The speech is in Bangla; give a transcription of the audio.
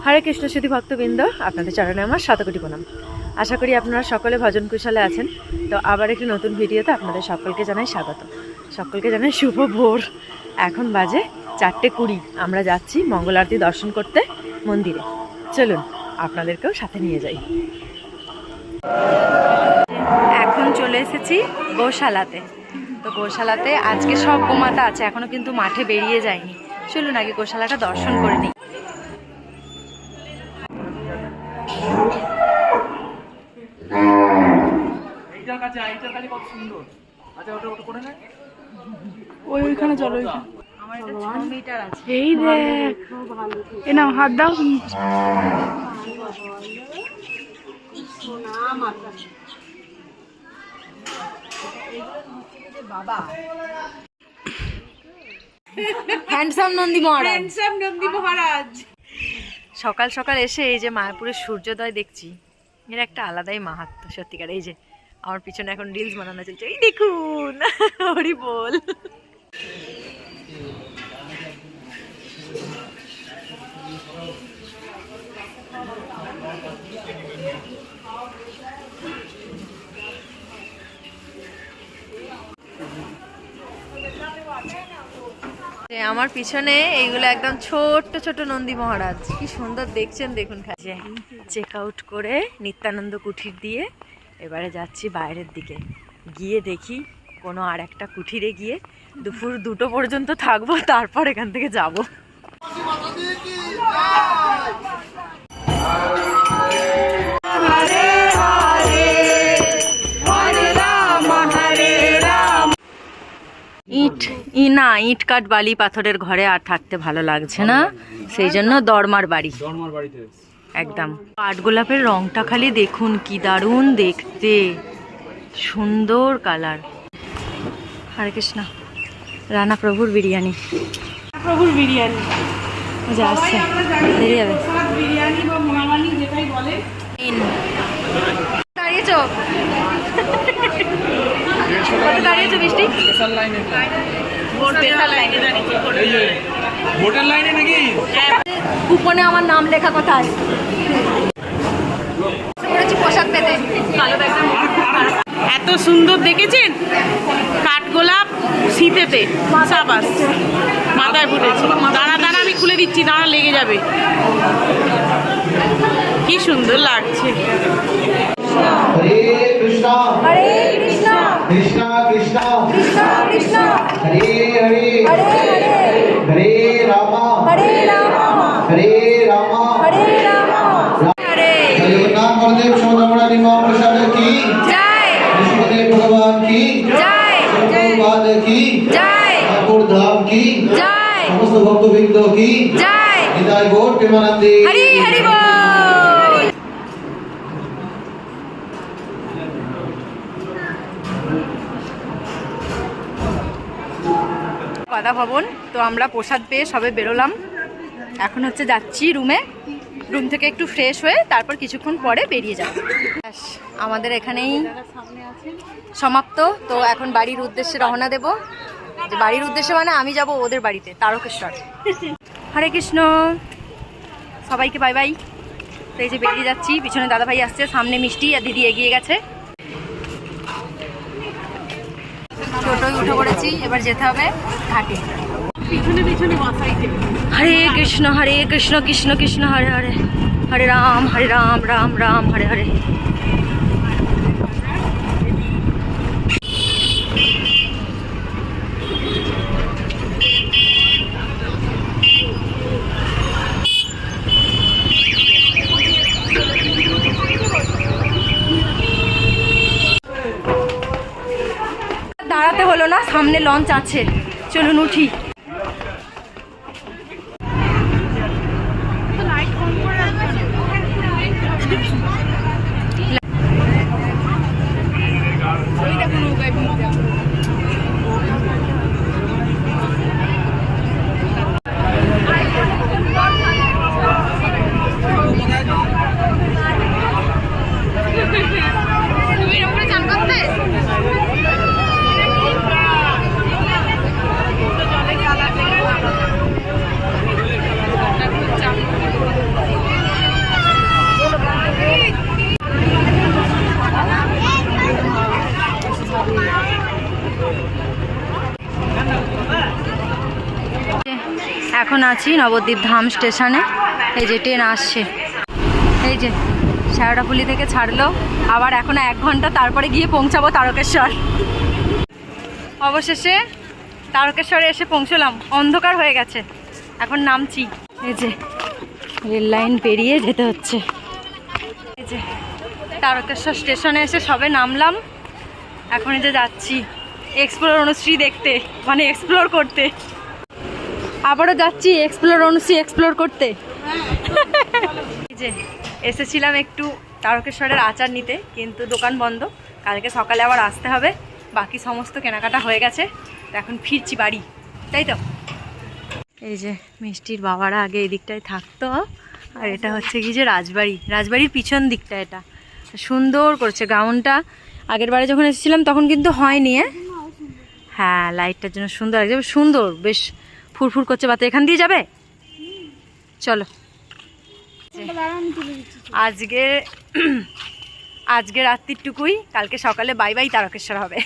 হরে কৃষ্ণ সুধী ভক্তবৃন্দ, আপনাদের চরণে আমার শতকোটি প্রণাম। আশা করি আপনারা সকলে ভজন কুশলে আছেন। তো আবার একটি নতুন ভিডিওতে আপনাদের সকলকে জানাই স্বাগত, সকলকে জানাই শুভ ভোর। এখন বাজে 4:20। আমরা যাচ্ছি মঙ্গল আরতি দর্শন করতে মন্দিরে। চলুন আপনাদেরকেও সাথে নিয়ে যাই। এখন চলে এসেছি গোশালাতে। তো গোশালাতে আজকে সব গোমাতা আছে, এখনো কিন্তু মাঠে বেরিয়ে যায়নি। চলুন আগে গোশালাটা দর্শন করে নিই। ওইখানে চলো, আমার এটা 6 মিটার আছে। এই দেখ, এ নাও হাত দাও। বাবা হ্যান্ডসাম নন্দী মহারাজ। সকাল সকাল এসে এই যে মায়াপুরের সূর্যোদয় দেখছি, এর একটা আলাদাই মাহাত্ম্য সত্যিকার। এই যে আমার পিছনে এখন রিলস বানানো চলছে, এই দেখুন হরি বল। আমার পিছনে এইগুলো একদম ছোট্ট ছোট নন্দী মহারাজ, কি সুন্দর দেখছেন, দেখুন। চেক আউট করে নিত্যানন্দ কুঠির দিয়ে এবারে যাচ্ছি বাইরের দিকে। গিয়ে দেখি কোনো আর একটা কুঠিরে গিয়ে দুপুর 2টো পর্যন্ত থাকবো, তারপর এখান থেকে যাব। ইট কাঠ বালি পাথরের ঘরে আর থাকতে ভালো লাগছে না, সেই জন্য দরমার বাড়িতে একদম। কাঠগোলাপের রংটা খালি দেখুন, কি দারুণ দেখতে, সুন্দর কালার। হরে কৃষ্ণ। রানা প্রভুর বিরিয়ানি আসছে, দেরি হবে। দাঁড়িয়েছো দাঁড়িয়েছো বৃষ্টি? কুপনে আমার নাম লেখা কোথায়? পোশাক পেতে এত সুন্দর দেখেছেন, কাঠগোলাপ শীতেতে সাবাস মাথায় ফুটেছে। দাঁড়া দাঁড়া, আমি খুলে দিচ্ছি, দাঁড়া, লেগে যাবে। কি সুন্দর লাগছে। हरे कृष्णा कृष्णा कृष्णा हरे हरे हरे रामा हरे रामा जगन्नाथ बलदेव सुभद्रा प्रसाद की जय, विष्णुदेव भगवान की जय, प्रभुपाद की जय, ठाकुर धाम की जय, समस्त भक्तवृंद की जय, निताय गौर प्रेमानंदे हरि हरि बोल। কাদা ভবন। তো আমরা প্রসাদ পেয়ে সবে বেরোলাম, এখন হচ্ছে যাচ্ছি রুমে। রুম থেকে একটু ফ্রেশ হয়ে তারপর কিছুক্ষণ পরে বেরিয়ে যাব। আমাদের এখানেই সমাপ্ত। তো এখন বাড়ির উদ্দেশ্যে রওনা দেব। যে বাড়ির উদ্দেশ্যে মানে আমি যাব ওদের বাড়িতে, তারকেশ্বর। হরে কৃষ্ণ, সবাইকে বাই বাই। তো এই যে বেরিয়ে যাচ্ছি, পিছনে দাদা ভাই আসছে, সামনে মিষ্টি আর দিদি এগিয়ে গেছে। টোটোয় উঠে পড়েছি, এবার যেতে হবে ঘাটে। হরে কৃষ্ণ কৃষ্ণ কৃষ্ণ হরে হরে, হরে রাম রাম রাম হরে হরে। দাঁড়াতে হলো না, সামনে লঞ্চ আছে, চলুন উঠি। এখন আছি নবদ্বীপ ধাম স্টেশনে। এই যে ট্রেন আসছে, এই যে শেওড়াফুলি থেকে ছাড়লো, আবার এখন 1 ঘন্টা তারপরে গিয়ে পৌঁছাবো তারকেশ্বর। অবশেষে তারকেশ্বরে এসে পৌঁছলাম, অন্ধকার হয়ে গেছে, এখন নামছি। এই যে রেল লাইন পেরিয়ে যেতে হচ্ছে। এই যে তারকেশ্বর স্টেশনে এসে সবে নামলাম, এখন এই যে যাচ্ছি এক্সপ্লোর অনুশ্রী দেখতে, মানে এক্সপ্লোর করতে। আবারও যাচ্ছি এক্সপ্লোর অনুশ্রী এক্সপ্লোর করতে। এই যে এসেছিলাম একটু তারকেশ্বরের আচার নিতে, কিন্তু দোকান বন্ধ, কালকে সকালে আবার আসতে হবে। বাকি সমস্ত কেনাকাটা হয়ে গেছে, তো এখন ফিরছি বাড়ি, তাই তো। এই যে মিষ্টির বাবারা আগে এই দিকটায় থাকতো, আর এটা হচ্ছে কি যে রাজবাড়ির পিছন দিকটা। এটা সুন্দর করছে গ্রাউন্ডটা। আগের বারে যখন এসেছিলাম তখন কিন্তু হয়নি। হ্যাঁ, লাইটটার জন্য সুন্দর লাগছে, সুন্দর বেশ ফুরফুর করছে বাতাস। এখান দিয়ে যাবে, চলো। আজকে রাত্রিটুকুই, কালকে সকালে বাই বাই তারকেশ্বর হবে।